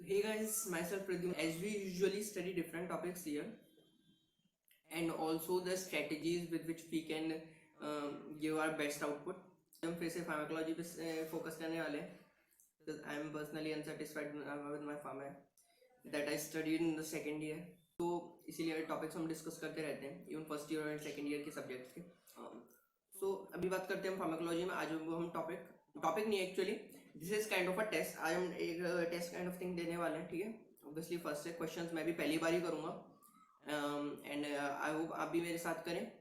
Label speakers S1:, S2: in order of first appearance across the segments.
S1: Hey guys, myself Pradyum. As we usually study different topics here, and also the strategies with which we can give our best output. हम फिर से pharmacology पे focus करने वाले हैं because I am personally unsatisfied with my pharma that I studied in the second year. तो इसीलिए topics हम डिस्कस करते रहते हैं इवन फर्स्ट ईयर और सेकंड ईयर के सब्जेक्ट्स के. सो अभी बात करते हैं हम फार्माकोलॉजी में. आज वो हम टॉपिक नहीं actually this is kind of a test. आज हम एक टेस्ट काइंड ऑफ थिंग देने वाले हैं. ठीक है, ऑब्वियसली फर्स्ट से क्वेश्चंस मैं भी पहली बार ही करूँगा एंड आई होप आप भी मेरे साथ करें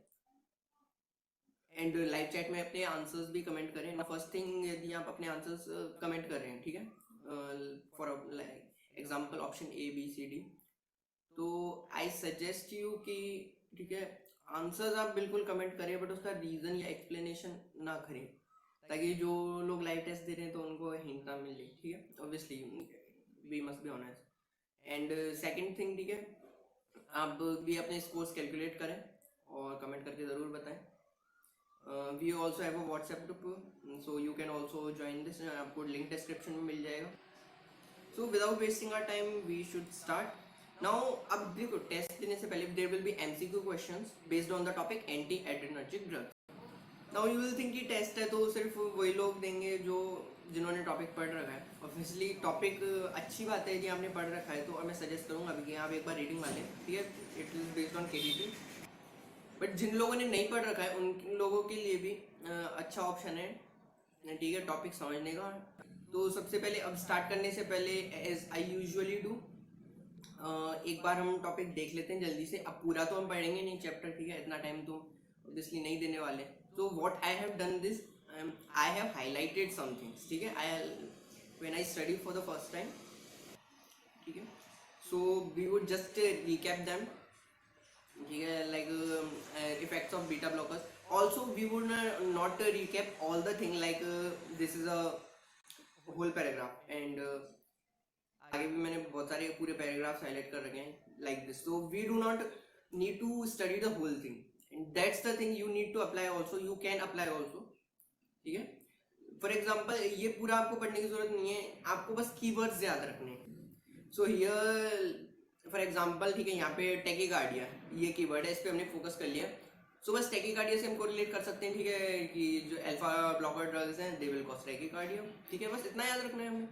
S1: एंड लाइव चैट में अपने आंसर्स भी कमेंट करें. फर्स्ट थिंग यदि आप अपने आंसर्स कमेंट कर रहे हैं, ठीक है, for example option A B C D, तो आई सजेस्ट यू कि ठीक है आंसर्स आप बिल्कुल कमेंट करें बट उसका रीज़न या एक्सप्लेनेशन ना करें ताकि जो लोग लाइव टेस्ट दे रहे हैं तो उनको हिंट ना मिले. ठीक है, obviously we must be honest. And second thing, ठीक है, आप भी अपने स्कोर्स कैलकुलेट करें और कमेंट करके ज़रूर बताएं. We also have a WhatsApp group so you can also join this. आपको लिंक डिस्क्रिप्शन में मिल जाएगा. So without wasting our time we should start now. अब देखो टेस्ट देने से पहले there will be MCQ questions based on the topic anti adrenergic drug. Now you will think कि टेस्ट है तो सिर्फ वही लोग देंगे जो जिन्होंने टॉपिक पढ़ रखा है. ऑब्वियसली टॉपिक अच्छी बात है कि आपने पढ़ रखा है तो मैं सजेस्ट करूँगा अभी कि आप एक बार रीडिंग वाले. ठीक है, it is based on KDT. But जिन लोगों ने नहीं पढ़ रखा है उन लोगों के लिए भी अच्छा ऑप्शन है, ठीक है, टॉपिक समझने का. तो सबसे पहले अब स्टार्ट करने से पहले एज आई यूजुअली डू एक बार हम टॉपिक देख लेते हैं जल्दी से. अब पूरा तो हम पढ़ेंगे नहीं चैप्टर, ठीक है, इतना टाइम तो ऑब्वियसली नहीं देने वाले. तो what I have done this, I have highlighted some things. ठीक है, when I study for the first time, ठीक है, so we would just recap them. ठीक है, like effects of beta blockers. Also we would not recap all the thing like this is a whole paragraph and आगे भी मैंने बहुत सारे पूरे पैराग्राफ्स हाईलाइट कर रखे हैं like this. So we do not need to study the whole thing and that's the thing you need to apply also. You can apply also. ठीक है, फॉर एग्जाम्पल ये पूरा आपको पढ़ने की जरूरत नहीं है, आपको बस कीवर्ड्स याद रखने हैं. सो हियर फॉर एग्जाम्पल, ठीक है, यहाँ पे टेकीकार्डिया ये कीवर्ड है, इस पर हमने फोकस कर लिया. सो बस टेकीकार्डिया से हम कोरिलेट कर सकते हैं, ठीक है, कि जो अल्फा ब्लॉकर ड्रग्स हैं दे विल कॉज टेकीकार्डिया. ठीक है, बस इतना याद रखना है हमें.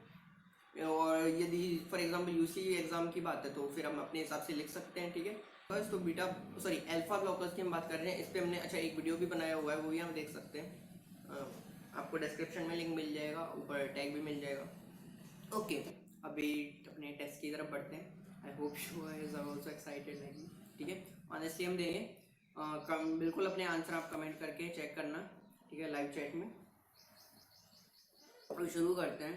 S1: और यदि फॉर एग्जाम्पल यूसी एग्जाम की बात है तो फिर हम अपने हिसाब से लिख सकते हैं. ठीक है, बस तो बीटा अल्फा ब्लॉकर्स की हम बात कर रहे हैं. इस पर हमने अच्छा एक वीडियो भी बनाया हुआ है, वो भी हम देख सकते हैं. आपको डिस्क्रिप्शन में लिंक मिल जाएगा, ऊपर टैग भी मिल जाएगा. ओके, अभी अपने टेस्ट की तरफ बढ़ते हैं. I hope you are also excited like me. ठीक है, ऑनेस्टली हम देंगे. बिल्कुल अपने आंसर आप कमेंट करके चेक करना, ठीक है, लाइव चैट में. तो शुरू करते हैं.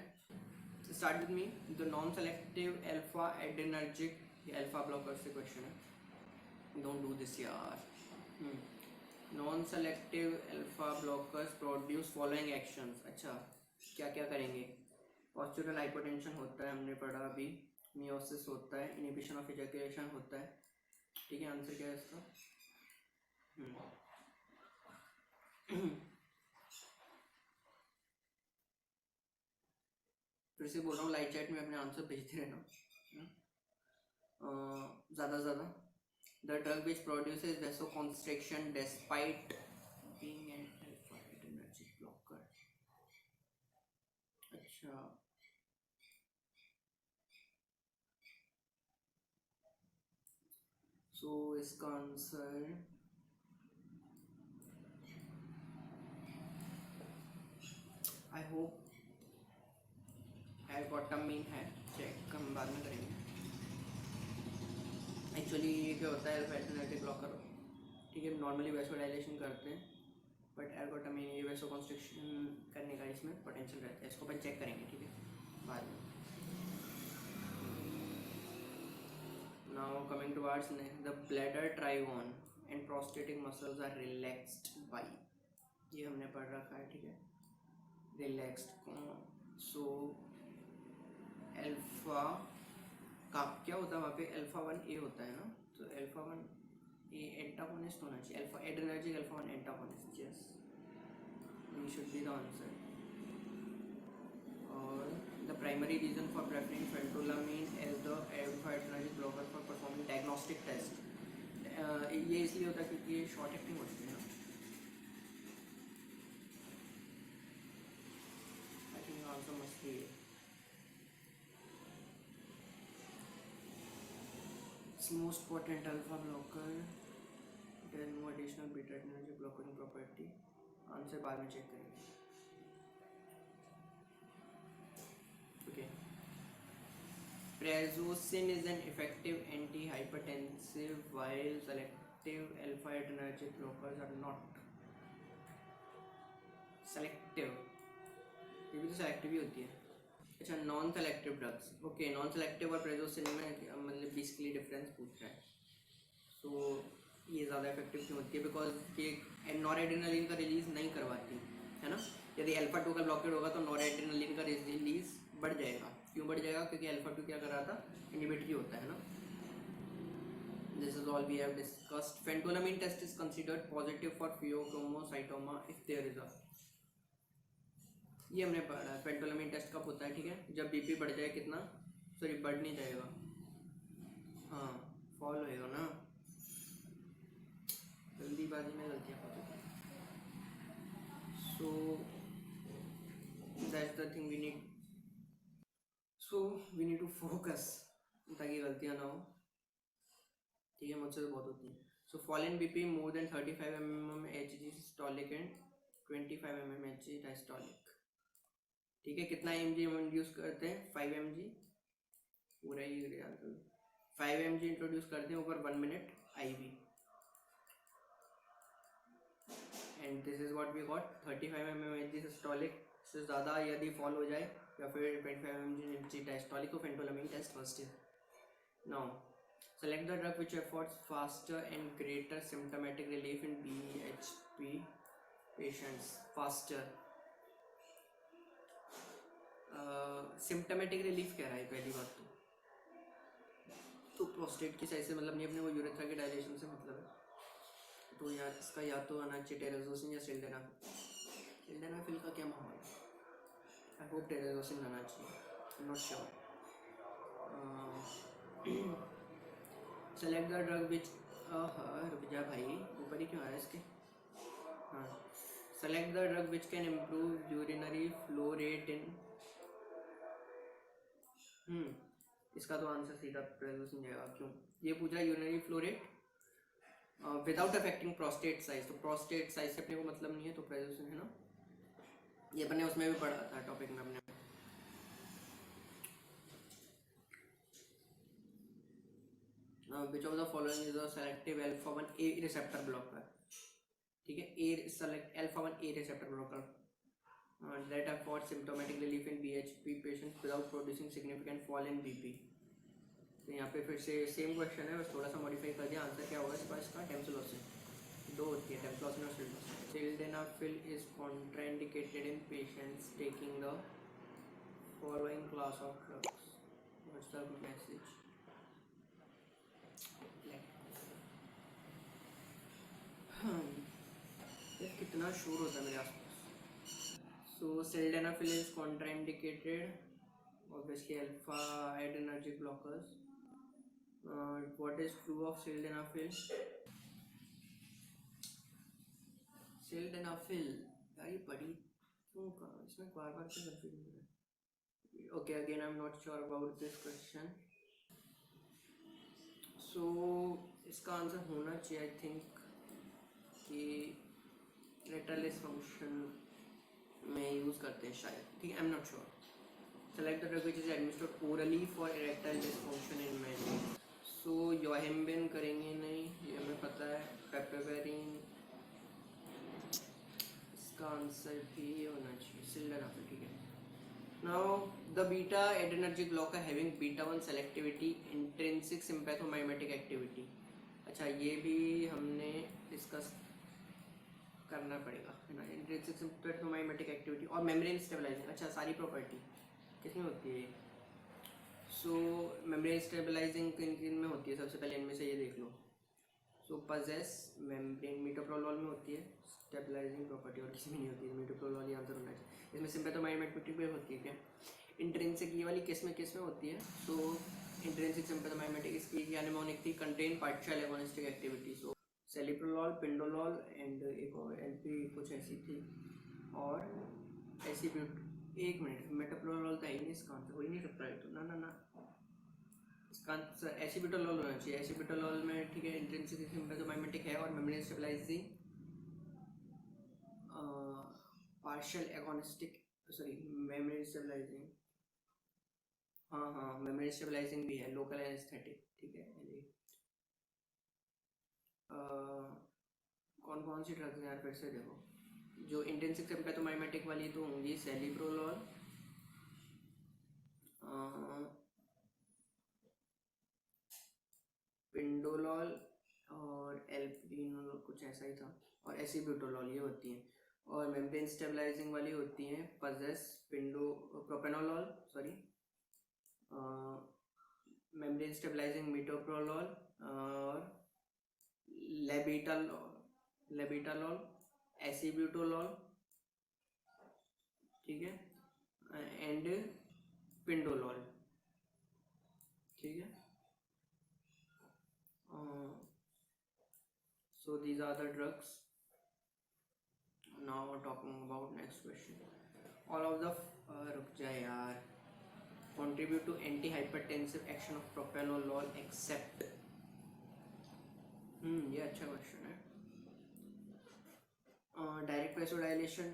S1: Start with me. The non selective alpha adrenergic, alpha blocker से क्वेश्चन है. डोंट डू दिस यार. Non selective alpha blockers produce following actions. अच्छा, क्या क्या करेंगे? पॉस्चुरल हाइपोटेंशन होता है, हमने पढ़ा अभी. मियोसिस होता है, इनहिबिशन ऑफ इजैकुलेशन होता है. ठीक है, आंसर क्या है इसका? फिर से बोल रहा हूँ, लाइव चैट में अपने आंसर भेजते रहना ज़्यादा से ज़्यादा. The drug which produces vasoconstriction despite being an alpha adrenergic blocker. अच्छा, सो इसका आंसर आई होप एल्फाटामिन है. चेक हम बाद में करेंगे. एक्चुअली ये क्या होता है, अल्फा एड्रेनर्जिक ब्लॉकर, ठीक है, नॉर्मली वैसोडाइलेशन करते हैं बट एल्फाटामिन ये वैसोकॉन्स्ट्रिक्शन करने का इसमें पोटेंशियल रहता है. इसको अपन चेक करेंगे, ठीक है, बाद में. Now coming towards the bladder trigone and prostatic muscles are relaxed by. ये हमने पढ़ रखा है, ठीक है, रिलैक्स्ड. सो अल्फा का क्या होता है वहाँ पे? अल्फा 1A होता है ना, तो अल्फा 1A एंटागोनिस्ट होना चाहिए. Alpha adrenergic alpha 1 antagonist. Yes, ये शुड बी द आंसर. और the primary reason for preferring phentolamine ये इसलिए होता है क्योंकि ये शॉर्ट एक्टिंग होती है ना। I think answer must be most potent alpha blocker, there no additional beta energy blocking property. Answer बाद में चेक करेंगे। Okay, prazosin is an effective antihypertensive while selective alpha adrenergic blockers are not selective। ये भी तो selective ही होती है। अच्छा, non selective drugs. Okay, non selective और प्रेजोसिन में मतलब बेसिकली डिफरेंस पूछ रहा है। सो ये ज़्यादा इफेक्टिव क्यों होती है? बिकॉज ये नॉरएड्रेनालिन का रिलीज नहीं करवाती है ना। यदि अल्फा 2 का ब्लॉकेड होगा तो नॉरएड्रेनालिन का रिलीज बढ़ जाएगा। क्यों बढ़ जाएगा? क्योंकि अल्फा 2 क्या कर रहा था? इनहिबिटरी होता है ना। This is all we have discussed. Phentolamine test is considered positive for pheochromocytoma if there is a, ये हमने पढ़ा। पेंटोलामिन टेस्ट कब होता है? ठीक है, जब बीपी बढ़ जाए। कितना? सॉरी, बढ़ नहीं जाएगा, हाँ फॉल होएगा ना। जल्दीबाजी में गलतियाँ होती हैं। So that's the thing we need. So we need to focus ताकि गलतियाँ ना हो। ठीक है, मुझसे तो बहुत होती हैं। सो fall in BP more than 35 mmHg systolic and 25 mmHg diastolic. ठीक है, कितना mg इंट्रोड्यूस करते हैं? 5 mg, पूरा ही 5 mg इंट्रोड्यूस करते हैं over 1 minute IV। And this is what we got 35 mmHg systolic से ज़्यादा यदि फॉल हो जाए या फिर 25 mmHg डायस्टोलिक तो फेंटोलामिन टेस्ट फर्स्ट है। Now select the drug which affords faster and greater symptomatic relief in BHP patients। faster symptomatic relief कह रहा है पहली बात तो प्रोस्टेट की साइज से मतलब नहीं, अपने को यूरेथ्रा के डायलेशन से मतलब है। तो यार इसका या तो आना चाहिए टेराजोसिन या सिल्डेनाफिल। सिल्डेनाफिल का क्या माहौल है? आई होप टेराजोसिन आना चाहिए, not sure. Select the drug विच, रुक जा भाई, ऊपर ही क्यों आ रहा है इसके? हाँ, select the drug which can improve urinary flow rate in, इसका तो आंसर सीधा प्रेजोसिन जाएगा। क्यों? ये पूछ रहा है urinary flow rate without affecting prostate size, तो प्रोस्टेट साइज से अपने को मतलब नहीं है, तो प्रेजोसिन है ना। ये अपने उसमें भी पढ़ा था टॉपिक में अपने। Which of the following is a selective alpha 1 A receptor blocker. ठीक है, a select alpha 1 A receptor blocker that affords symptomatic relief in BHP patients without producing significant fall in BP। तो यहाँ पे फिर से same question है, बस थोड़ा सा मॉडिफाई कर दिया। आंसर क्या होगा इसका? टेम्सुलोसिन। दो होती है, टेम्सुलोसिन और sildenafil. Sildenafil is contraindicated in patients taking the following class of drugs. What's the message? कितना शोर होता है मेरे आसपास। So sildenafil is contraindicated, obviously alpha adrenergic blockers। what is true of sildenafil? sildenafil यार ये पढ़ी क्यों, कहाँ इसमें बार बार क्यों कंफ्यूजन हो रहा है? Okay, again I'm not sure about this question। so इसका आंसर होना चाहिए आई थिंक कि इरेक्टाइल डिसफंक्शन में यूज़ करते हैं शायद। ठीक है, I am not sure. Select the drug which is administered orally for erectile dysfunction in man. So yohimbine करेंगे नहीं, ये हमें पता है। पेपेवेरिन, इसका आंसर भी होना चाहिए सिल्डेनाफिल। ठीक है, now the beta adrenergic blocker having beta 1 selectivity, intrinsic sympathomimetic activity. अच्छा, ये भी हमने डिस्कस करना पड़ेगा है ना। इंट्रिंसिक सिम्पैथोमाइमेटिक एक्टिविटी और मेम्ब्रेन स्टेबलाइजिंग। अच्छा, सारी प्रॉपर्टी किसमें होती है? सो मेम्ब्रेन स्टेबलाइजिंग किन किन में होती है? सबसे पहले इनमें से ये देख लो। सो पजेस मेम्ब्रेन, मीटोप्रोलॉल में होती है स्टेबलाइजिंग प्रॉपर्टी, और किसी में नहीं होती है। मीटोप्रोलॉल ही आंसर होना चाहिए। इसमें सिम्पैथोमाइमेटिक भी होती है क्या? इंट्रिंसिक ये वाली किस में होती है? सो इंट्रिंसिक सिम्पैथोमाइमेटिक इसकी एनेमोनिक थी, contain partial agonistic activity. So celiprolol, pindolol and एक और एलपी कुछ ऐसी थी, और ऐसी भी। एक मिनट, मेटाप्रोलॉल का ही नहीं इसका आंसर, हो ही नहीं सकता है तो, ना ना ना, इसका आंसर एसिबिटोलॉल होना चाहिए। एसिबिटोलॉल में ठीक है, इंट्रिंसिक सिम्पैथोमाइमेटिक है और membrane stabilising, partial agonistic, sorry membrane stabilising, हाँ हाँ मेम्ब्रेन स्टेबलाइजिंग भी है, लोकल एनेस्थेटिक, ठीक है। कौन कौन सी ड्रग्स हैं यार, फिर से देखो। जो इंटेंसिव सिम्पैथोमाइमेटिक वाली तो होंगी सेलिब्रोलॉल, पिंडोलॉल और एल्पिनोल, कुछ ऐसा ही था, और एसिब्यूटोलॉल, ये होती हैं। और मेम्ब्रेन स्टेबलाइजिंग वाली होती हैं पजेस, पिंडो, प्रोपेनोलॉल, सॉरी, मेम्ब्रेन स्टेबलाइजिंग मीटोप्रोलॉल और लेबिटालॉल, एसिब्यूटोलॉल, ठीक है, एंड पिंडोलॉल, ठीक है। So these are the drugs. Now we're talking about next question. All of the रुक जा यार, contribute to antihypertensive action of propranolol except, ये अच्छा क्वेश्चन है। Direct vasodilation,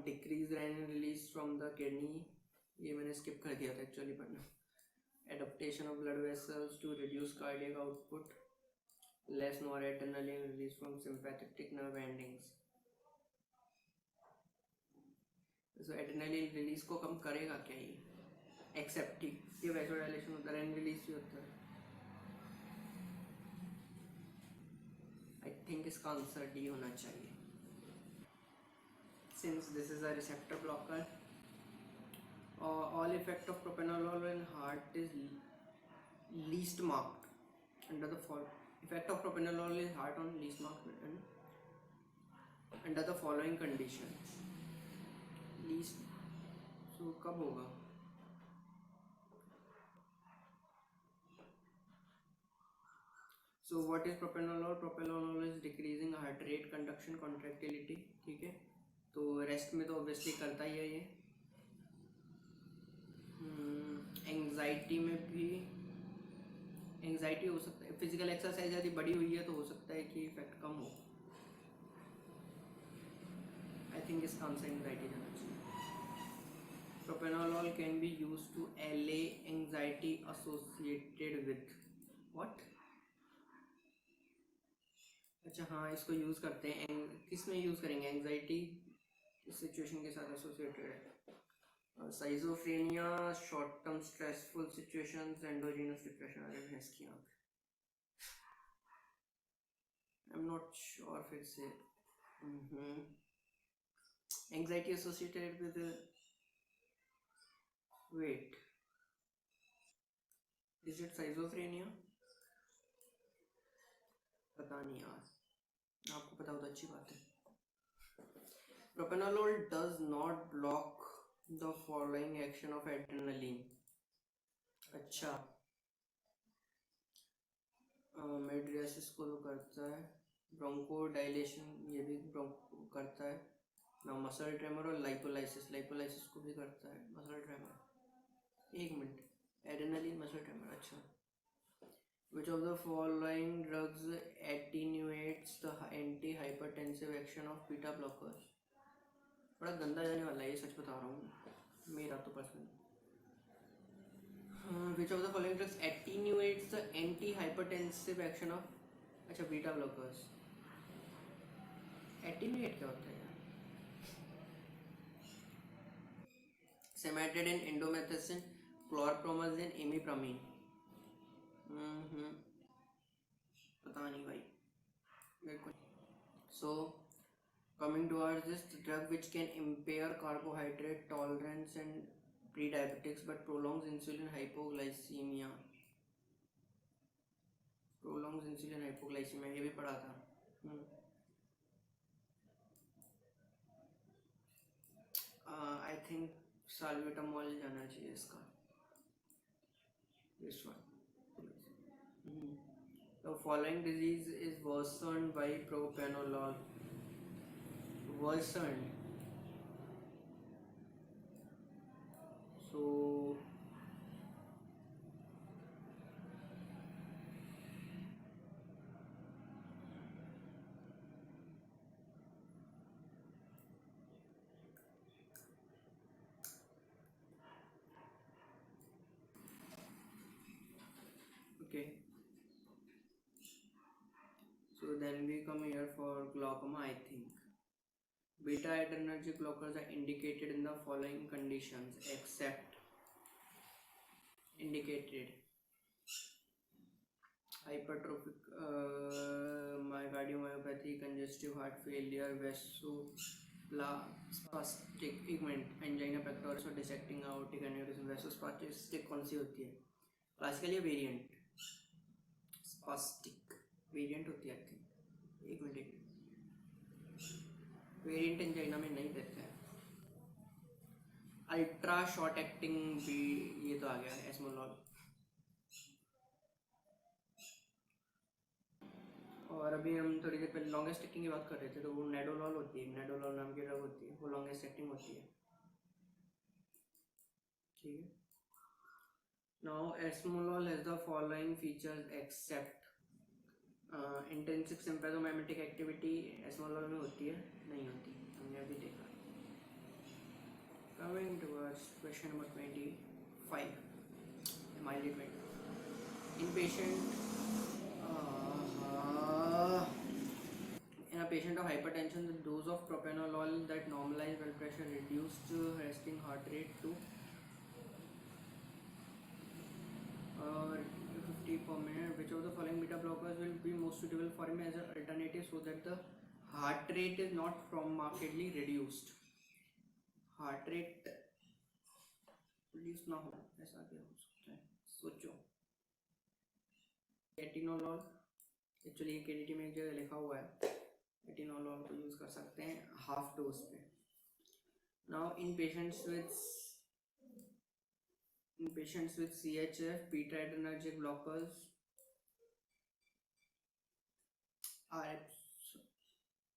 S1: decrease renin release from the kidney, ये मैंने स्किप कर दिया था एक्चुअली पढ़ना। Adaptation of blood vessels to reduce cardiac output, less noradrenaline release from sympathetic nerve endings. तो एड्रेनालिन रिलीज को कम करेगा क्या ये? एक्सेप्ट, ये वैसोडाइलेशन होता है, रेनिन रिलीज भी होता है। आई थिंक इसका आंसर डी होना चाहिए। Since this is a receptor blocker, all effect of propranolol in heart is least marked under the effect of propranolol is heart on least marked under the following condition. Least, so कब होगा? So what is propranolol? Propranolol is decreasing heart rate, conduction, contractility, ठीक है। तो rest में तो obviously करता ही है ये। एंग्जाइटी में भी, एंग्जाइटी हो सकता है, फिजिकल एक्सरसाइज यदि बड़ी हुई है तो हो सकता है कि इफेक्ट कम हो। आई थिंक इसका आंसर एंग्जाइटी जाना चाहिए। Propranolol can be use to allay anxiety associated with what? अच्छा हाँ, इसको यूज़ करते हैं, किस में यूज़ करेंगे? एंग्जाइटी इस सिचुएशन के साथ एसोसिएटेड है। Schizophrenia, short term stressful situations, endogenous depression. अरे भैंस की आँख, आई एम नॉट श्योर फिर से। Anxiety associated with, wait, is it schizophrenia? पता नहीं यार, आपको पता हो तो अच्छी बात है। Propranolol does not block the following action of adrenaline. अच्छा, मेड्रियासिस को तो करता है, ब्रोंकोडाइलेशन ये भी ब्रोंको करता है ना, मसल ट्रेमर, और लाइपोलाइसिस, लाइपोलाइसिस को भी करता है, मसल ट्रेमर। एक मिनट, एड्रेनालिन, मसल ट्रेमर, अच्छा। Which of the following drugs attenuates the antihypertensive action of beta blockers? बड़ा गंदा जाने वाला है ये, सच बता रहा हूँ, मेरा तो personal. Which of the following drugs attenuates the antihypertensive action of, अच्छा, बीटा ब्लॉकर्स। एटीन्यूएट क्या होता है यार? सेमेट्रिडिन, इंडोमेथासिन, क्लोरप्रोमाजिन, इमिप्रामिन। पता नहीं भाई मेरे को। So coming towards this, drug which can impair carbohydrate tolerance and pre-diabetics but prolongs insulin hypoglycemia, prolongs insulin hypoglycemia, ये भी पढ़ा था। आई थिंक साल्ब्यूटामॉल जाना चाहिए इसका, this one. The following disease is worsened by propranolol. Worsened. So okay. So then we come here for glaucoma, I think. Beta adrenergic blockers are indicated in the following conditions except indicated hypertrophic cardiomyopathy, congestive heart failure, vasospastic event, angina pectoris और dissecting aortic aneurysm. Vasospastic कौन सी होती है? Classically variant spastic variant होती है I think. एक minute variant angina में नहीं देते हैं. अल्ट्रा शॉर्ट एक्टिंग भी ये तो आ गया है एस्मोलॉल. और अभी हम थोड़ी देर पहले लॉन्गेस्ट एक्टिंग की बात कर रहे थे तो वो नेडोलॉल होती है. नेडोलॉल नाम की ड्रग होती है, वो लॉन्गेस्ट एक्टिंग होती है. ठीक है. Now esmolol has the following features except intensive sympathomimetic activity esmolol में होती है नहीं होती, हमने अभी देखा. Coming towards question number 25, mildly 20. In a patient of hypertension, the dose of propranolol that normalized blood pressure reduced resting heart rate to 50 per minute. Which of the following beta blockers will be most suitable for him as an alternative so that the heart rate is not markedly reduced? Heart rate reduce ना हो, ऐसा क्या हो सकता है सोचो. Atenolol actually केडीटी में एक जगह लिखा हुआ है. एटिनोलॉल को यूज़ कर सकते हैं हाफ डोज पे. Now in patients with CHF beta adrenergic blockers are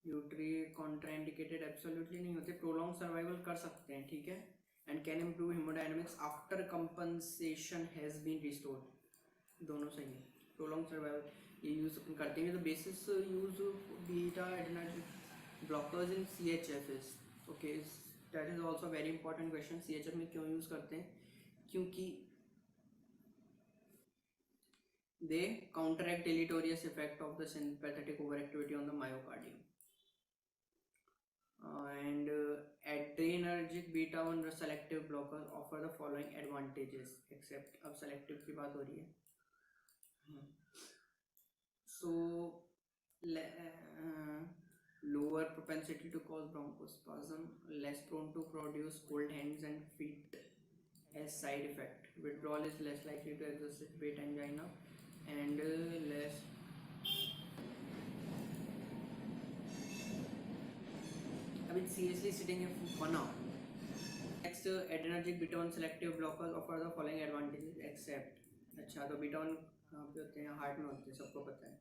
S1: utterly contraindicated absolutely नहीं होते. प्रोलॉन्ग सर्वाइवल कर सकते हैं, ठीक है, and can improve haemodynamics after compensation has been restored. दोनों सही है. प्रोलॉन्ग सर्वाइवल ये यूज करते हैं. तो basis use beta adrenergic blockers in CHF is okay. That is also very important question. CHF में क्यों यूज करते हैं? क्योंकि they counteract deleterious effect of the sympathetic overactivity on the myocardium. And adrenergic beta 1 selective blockers offer the following advantages except. अब selective की बात हो रही है. So lower propensity to cause bronchospasm, less prone to produce cold hands and feet as side effect. Withdrawal is less likely to exacerbate angina and less. I've been seriously sitting here for 1 hour. Next, adrenergic beta 1 selective blockers offer the following advantages except. अच्छा तो beta 1 कहाँ पे होते हैं? Heart में होते हैं, सबको पता है,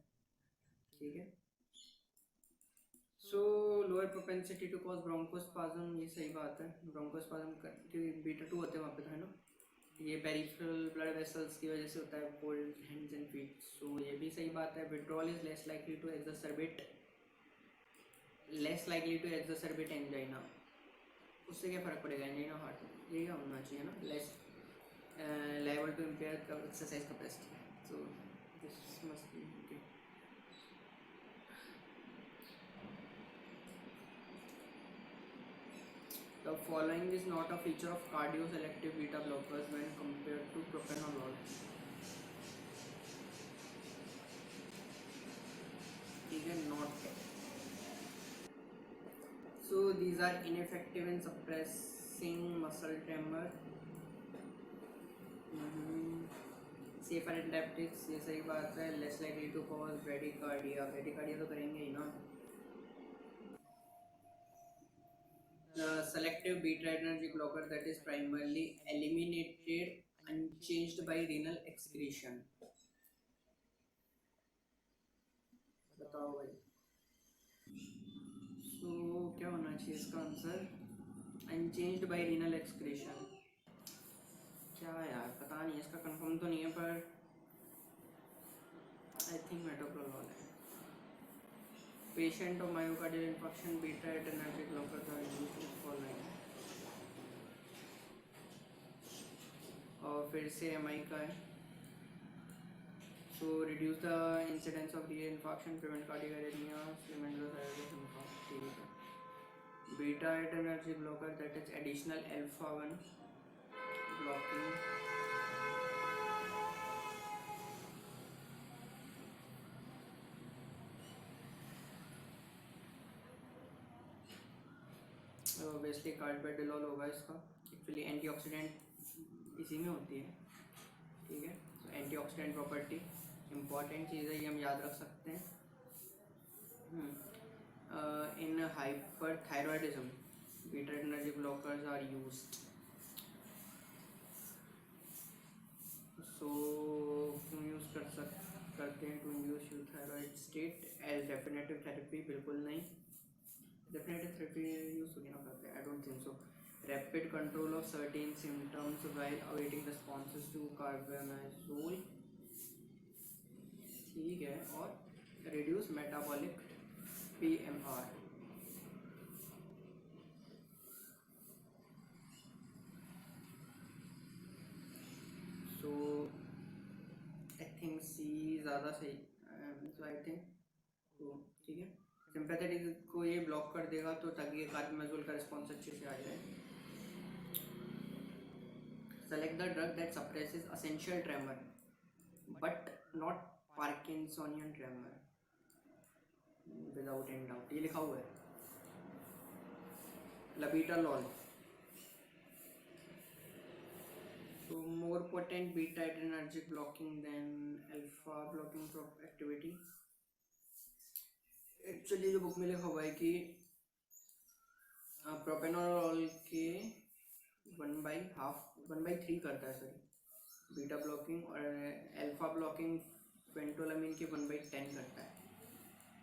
S1: ठीक है. So lower propensity to cause bronchospasm, ये सही बात है. bronchospasm क्योंकि beta 2 होते हैं वहाँ पे तो है ना. ये पेरिफेरल ब्लड वेसल्स की वजह से होता है, cold hands and feet. So ये भी सही बात है. Withdrawal is less likely to exacerbate angina. उससे क्या फ़र्क पड़ेगा एंजाइना हार्ट में? यही होना चाहिए ना. Less liable to impair exercise capacity. So this must be okay. The following is not a feature of cardioselective beta blockers when compared to propranolol. Again, not. So these are ineffective in suppressing muscle tremor. Safer in diabetics, ये सही बात है. Less likely to cause bradycardia. Bradycardia तो करेंगे ही ना. The selective beta adrenergic blocker that is primarily eliminated unchanged by renal excretion. बताओ भाई। सो क्या होना चाहिए इसका answer? Unchanged bye renal excretion. क्या यार पता नहीं, इसका कंफर्म तो नहीं है पर आई थिंक मेटोप्रोलॉल है। पेशेंट और myocardial infarction beta adrenergic blockers are used in following. और फिर से एमआई का है। So reduce the incidence of reinfarction, prevent cardiac arrhythmias, limit the size of infarction. ठीक है। Beta adrenergic blocker that is additional alpha 1 blocking. Obviously carvedilol होगा इसका। Actually antioxidant इसी में होती है। ठीक है, तो एंटीऑक्सीडेंट प्रॉपर्टी इम्पॉर्टेंट चीज़ है, ये हम याद रख सकते हैं। In hyperthyroidism beta adrenergic blockers are used. So क्यों यूज़ करते हैं? To induce euthyroid state as definitive therapy? बिल्कुल नहीं, डेफिनेटिव थेरेपी यूज तो नहीं करते, I don't think so. Rapid control of certain symptoms while awaiting responses to carbimazole. ठीक है। और reduce metabolic PMR. So I think C ज़्यादा सही। सो आई थिंक तो ठीक है, सिंपैथेटिक को ये ब्लॉक कर देगा तो ताकि कार्बेनाजोल का रिस्पॉन्स अच्छे से आ जाए। Select the drug that suppresses essential tremor but not parkinsonian tremor without any doubt. ये लिखा हुआ है लबीटालॉल। So more potent beta adrenergic blocking than alpha blocking activity. Actually जो बुक में लिखा हुआ है कि प्रोपेनोल के 1/3 करता है सॉरी बीटा ब्लॉकिंग, और अल्फा ब्लॉकिंग फेंटोलामिन के 1/10 करता है।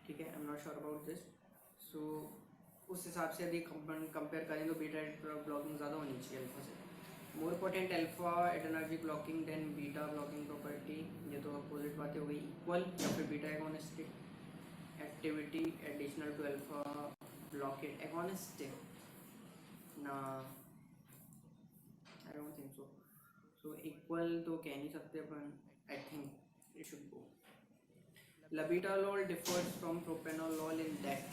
S1: ठीक है, I am not sure about this. So उस हिसाब से यदि कंपेयर करें तो बीटा ब्लॉकिंग ज़्यादा होनी चाहिए अल्फा से। More potent alpha adrenergic blocking than beta blocking property, ये तो अपोजिट बातें हो गई। इक्वल या फिर beta agonistic activity additional to alpha blockade. Agonistic ना, I don't think so. So equal तो कह नहीं सकते अपन, I think it should go. Labetalol differs from propranolol in that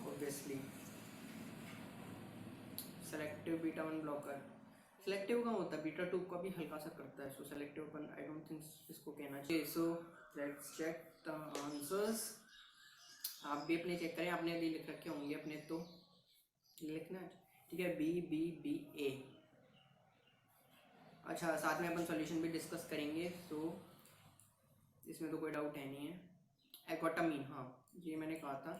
S1: obviously selective beta 1 blocker. Selective का होता है, बीटा 2 का भी हल्का सा करता है। सो सेलेक्टिव अपन आई डोंट थिंक इसको कहना चाहिए। So let's check the answers. आप भी अपने चेक करें, आपने भी लिख रखे होंगे अपने तो लिखना है। ठीक है, बी बी बी ए। अच्छा, साथ में अपन सॉल्यूशन भी डिस्कस करेंगे। सो इसमें तो कोई डाउट है नहीं है। एकोटामीन, हाँ ये मैंने कहा था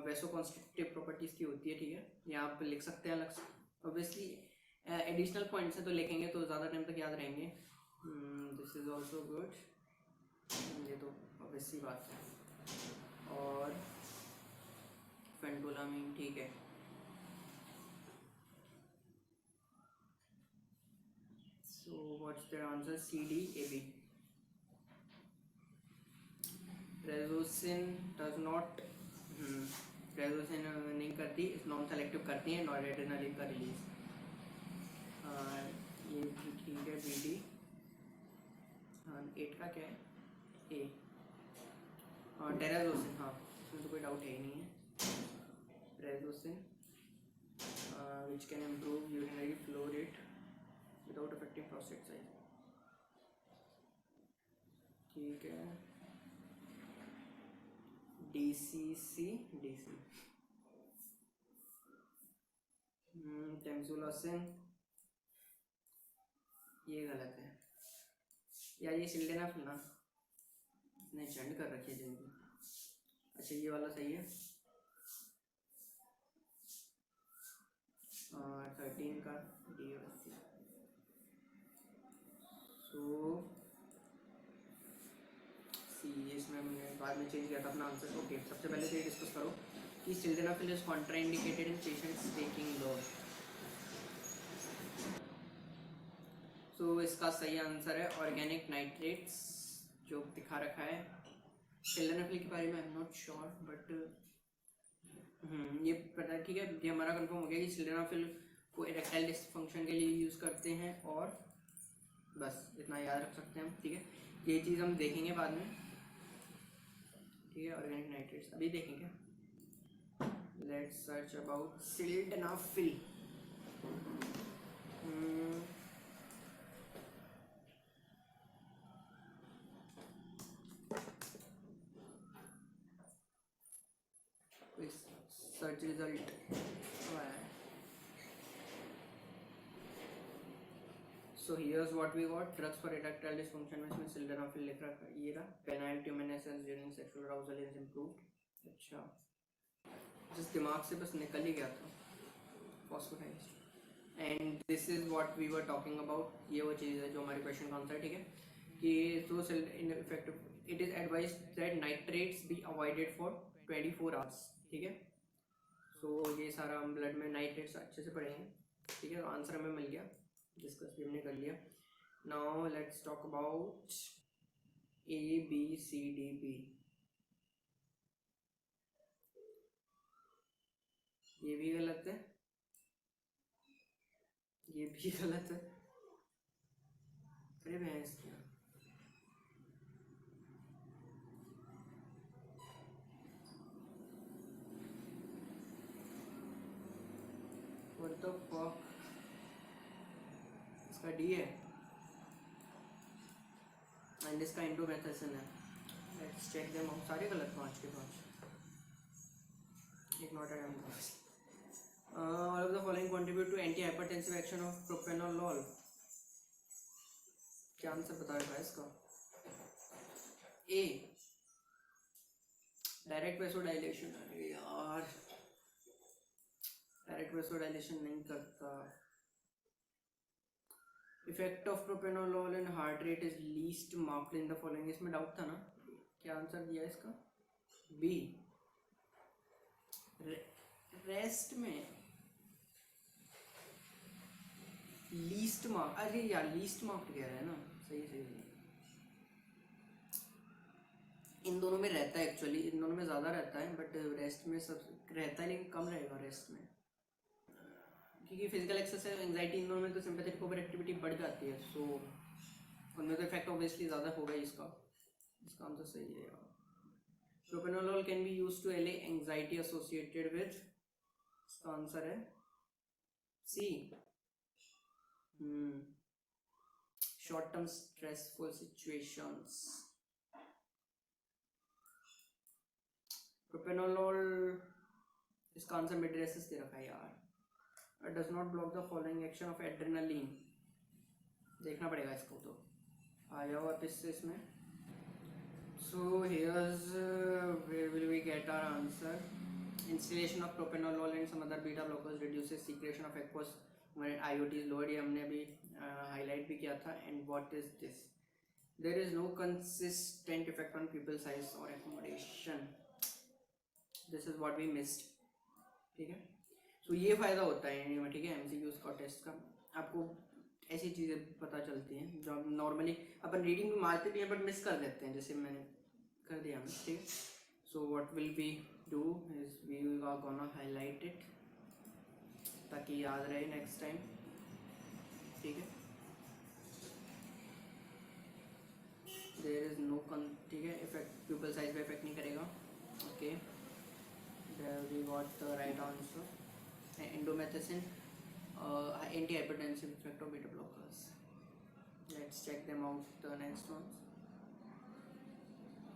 S1: वैसो कॉन्स्ट्रक्टिव प्रॉपर्टीज़ की होती है। ठीक है, ये आप लिख सकते हैं अलग से। ऑब्वियसली एडिशनल पॉइंट्स है तो लिखेंगे तो ज़्यादा टाइम तक याद रहेंगे। दिस इज़ ऑल्सो गुड, ये तो ऑब्वियसली बात है। और फेंटोलामीन ठीक है। So what's the answer? C D A B. Prazosin does not, prazosin नहीं करती, इस नॉन सेलेक्टिव करती है नॉरएड्रेनालिन का रिलीज। ये भी ठीक है, बी डी। 8 का क्या है? ए। टेराजोसिन, हाँ इसमें तो कोई डाउट है ही नहीं है। Prazosin which can improve urinary flow rate without affecting prostate size. ठीक है, D C C D C. टेम्सुलोसिन ये गलत है यार, ये सिल्डेनाफिल ना, इसने चंड कर रखी है जिंदगी। अच्छा ये वाला सही है। 13 का डी और सी। सो बाद में चेंज किया था अपना आंसर। ओके, सबसे पहले तो ये डिस्कस करो कि sildenafil is contraindicated in patients taking low. So इसका सही आंसर है ऑर्गेनिक नाइट्रेट्स, जो दिखा रखा है। सिल्डेनाफिल के बारे में आई एम नॉट श्योर, बट ये पता है, ठीक है, ये हमारा कंफर्म हो गया कि सिल्डेनाफिल को इरेक्टाइल डिसफंक्शन के लिए यूज़ करते हैं, और बस इतना याद रख सकते हैं हम, ठीक है। ये चीज़ हम देखेंगे बाद में, ठीक है। ऑर्गेनिक नाइट्रेट्स अभी देखेंगे। Let's search about sildenafil. Search result so here's what we got, drugs for erectile dysfunction में इसमें सिल्डेनाफिल लिख रखा है, ये रहा। Penile tumescence during sexual arousal is improved. अच्छा, जिस दिमाग से बस निकल ही गया था, फॉस्फोडाइज्ड। And this is what we were talking about, ये वो चीज़ है जो हमारे क्वेश्चन का आंसर है, ठीक है। कि तो in effective it is advised that nitrates be avoided for 24 hours, ठीक है। सो ये सारा हम ब्लड में नाइट्रेट्स अच्छे से पढ़ेंगे, ठीक है। तो आंसर हमें मिल गया, डिस्कस भी हमने कर लिया। Now let's talk about ABCDB। ये भी गलत है, ये भी गलत है। अरे भैंस क्या, व्हाट द फक, इसका डी है एंड इसका इंडोमेथासिन है। Let's check them out. सारे गलत, 5 के 5, एक not at all of the following contribute to anti hypertensive action of propranolol. क्या आंसर बताएगा इसका? A, direct vasodilation. अरे यार, डायरेक्ट वेसोडाइलेशन नहीं करता। Effect of propranolol in heart rate is least marked in the following. इसमें doubt था ना, क्या आंसर दिया इसका? बी, रेस्ट में लीस्ट मार्क। अरे यार, लीस्ट मार्क्ड कह रहा है ना, सही सही। इन दोनों में रहता है एक्चुअली, इन दोनों में ज़्यादा रहता है, बट रेस्ट में सब रहता है, लेकिन कम रहेगा रेस्ट में, क्योंकि फिजिकल एक्सरसाइज एंजाइटी इन दोनों में तो सिंपैथेटिक ओवर एक्टिविटी बढ़ जाती है। सो उनमें तो इफेक्ट ऑब्वियसली ज़्यादा होगा ही इसका आंसर सही है यार। Propranolol can be used to allay anxiety associated with, इसका आंसर है C, short term stressful situations. Propranolol, इसका आंसर मिड्रेसिस दे रखा है यार। Does not block the following action of adrenaline. देखना पड़ेगा इसको, तो आ जाओ वापस से इसमें। So here's where will we get our answer. Instillation of propranolol and some other beta blockers reduces secretion of aqueous when IOT is lowered, ये हमने अभी हाईलाइट भी किया था। And what is this? There is no consistent effect on pupil size और accommodation. This is what we missed, ठीक है। तो ये फ़ायदा होता है इनमें, ठीक है, एमसीक्यूज का टेस्ट का। आपको ऐसी चीज़ें पता चलती हैं जो हम नॉर्मली अपन रीडिंग में मारते भी हैं बट मिस कर देते हैं, जैसे मैंने कर दिया मिस, ठीक है। So what will be do is we are gonna highlight it ताकि याद रहे नेक्स्ट टाइम, ठीक है। देयर इज नो ठीक है, इफेक्ट प्यूपल साइज पे इफेक्ट नहीं करेगा, okay. We got the right answer. Indomethacin, anti-hypertensive effect of beta blockers. Let's check them out, the next ones.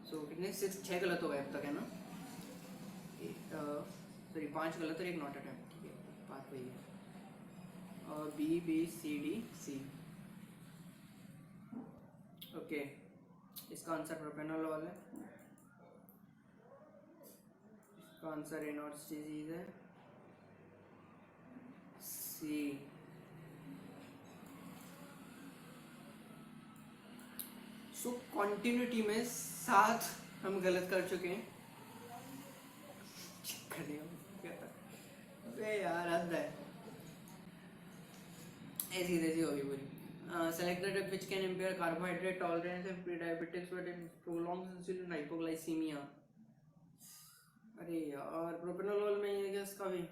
S1: So कितने 6 गलत हो गए अब तक, है ना? सॉरी 5 गलत और एक नॉट अटेम्प्ट, ठीक है, बात वही है। B B C D C, okay. इसका आंसर प्रोपेनोलॉल है, इसका आंसर रेनॉल्ड्स डिजीज है, सी। सो कॉन्टिन्यूटी में 7 हम गलत कर चुके हैं। क्या था? अबे यार हद है, ऐसी तैसी होगी पूरी। Select the drug which can impair carbohydrate tolerance and pre-diabetics but in prolongs insulin hypoglycaemia. अरे यार प्रोपेनोलोल में ये क्या इसका भी,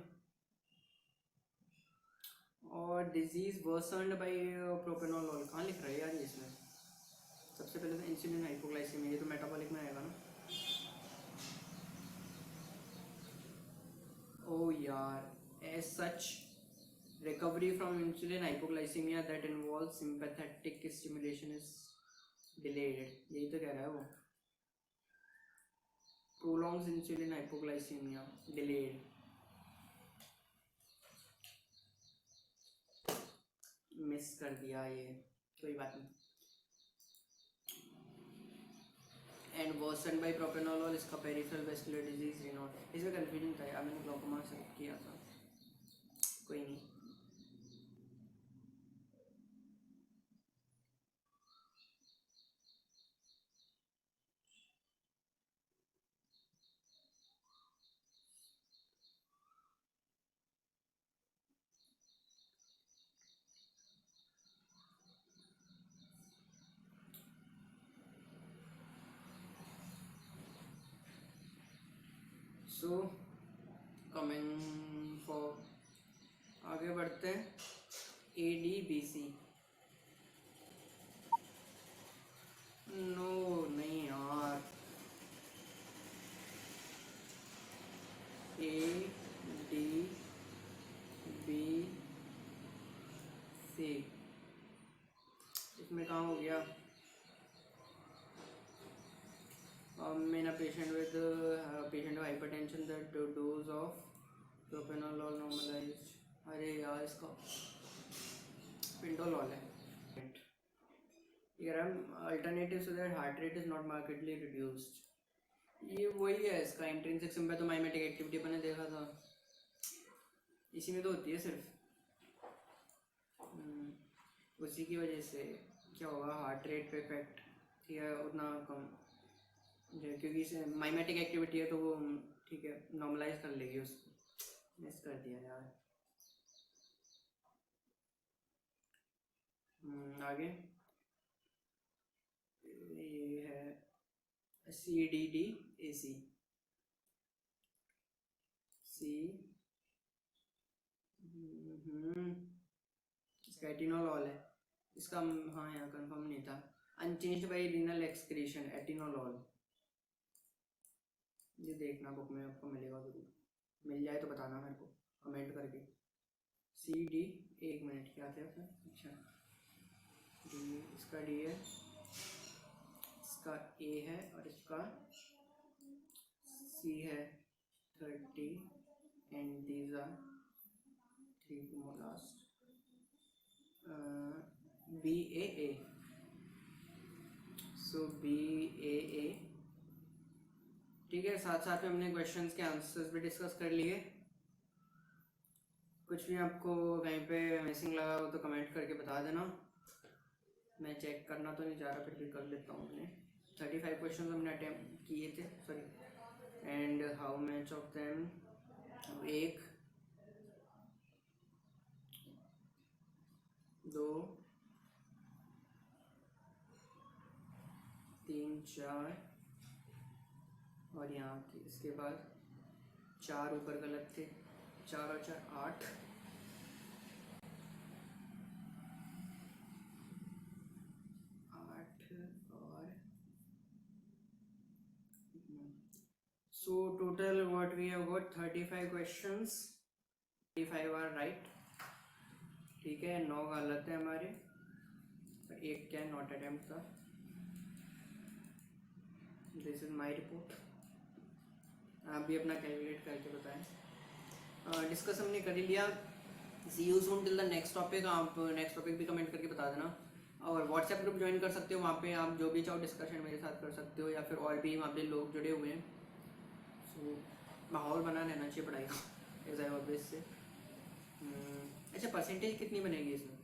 S1: और डिजीज वर्सनड बाय प्रोपेनोलोल कहाँ लिख रहा है यार ये इसमें? सबसे पहले तो इंसुलिन हाइपोग्लाइसीमिया, ये तो मेटाबॉलिक में आएगा ना। ओ यार, as such recovery from insulin hypoglycemia that involves sympathetic stimulation is delayed, यही तो कह रहा है वो। prolongs insulin hypoglycemia delayed, miss कर दिया ये, कोई बात नहीं। एंड वर्सन बाई प्रोपेनोलोल, इसका पेरिफेरल वेस्कुलर डिजीज रिनोट, इसमें कन्फ्यूजन था यार, मैंने ग्लाइकोमा सेलेक्ट किया था, कोई नहीं। सो कमिंग फॉर, आगे बढ़ते हैं। ADBC, नो नहीं यार, ADBC इसमें कहाँ हो गया? in a patient with hypertension, the dose of propranolol normalized। अरे यार इसका पिंडोलॉल है। यार alternative so that heart rate is not markedly reduced, ये वही है इसका इंट्रिंसिक सिम्पैथोमाइमेटिक एक्टिविटी मैंने देखा था, इसी में तो होती है सिर्फ। उसी की वजह से क्या होगा, हार्ट रेट पे इफेक्ट या उतना कम, क्योंकि इसे माइमेटिक एक्टिविटी है तो वो ठीक है नॉर्मलाइज कर लेगी उसको। मिस कर दिया यार। आगे ये है CDDAC, इसका एटिनोलॉल है इसका, हाँ यहाँ कंफर्म नहीं था। Unchanged bye renal excretion atenolol, ये देखना बुक में आपको मिलेगा जरूर, मिल जाए तो बताना मेरे को कमेंट करके। CD, एक मिनट क्या था सर, अच्छा D, इसका D है, इसका A है और इसका C है 30 and these are 3 more last। BAA, so BAA ठीक है। साथ साथ में हमने क्वेश्चंस के आंसर्स भी डिस्कस कर लिए। कुछ भी आपको कहीं पे मिसिंग लगा हो तो कमेंट करके बता देना, मैं चेक करना तो नहीं चाह रहा, फिर भी कर लेता हूँ। मैंने 35 क्वेश्चन हमने अटेम्प्ट किए थे, sorry, and how much of them, 1 2 3 4 और यहाँ इसके बाद 4 ऊपर गलत थे, 4 और 4 8, 8 और so total what we have got 35 questions, 35 are right, ठीक है। 9 गलत है हमारे, एक क्या नॉट अटेम्प्ट था। दिस इज माय रिपोर्ट, आप भी अपना कैलकुलेट करके बताएं। डिस्कस हमने कर ही लिया। See you soon till the next topic. आप नेक्स्ट टॉपिक भी कमेंट करके बता देना, और व्हाट्सएप ग्रुप ज्वाइन कर सकते हो, वहाँ पे आप जो भी चाहो डिस्कशन मेरे साथ कर सकते हो, या फिर और भी वहाँ पे लोग जुड़े हुए हैं। सो माहौल बना रहना चाहिए पढ़ाई का, एज आई ऑलवेज से। अच्छा परसेंटेज कितनी बनेगी इसमें?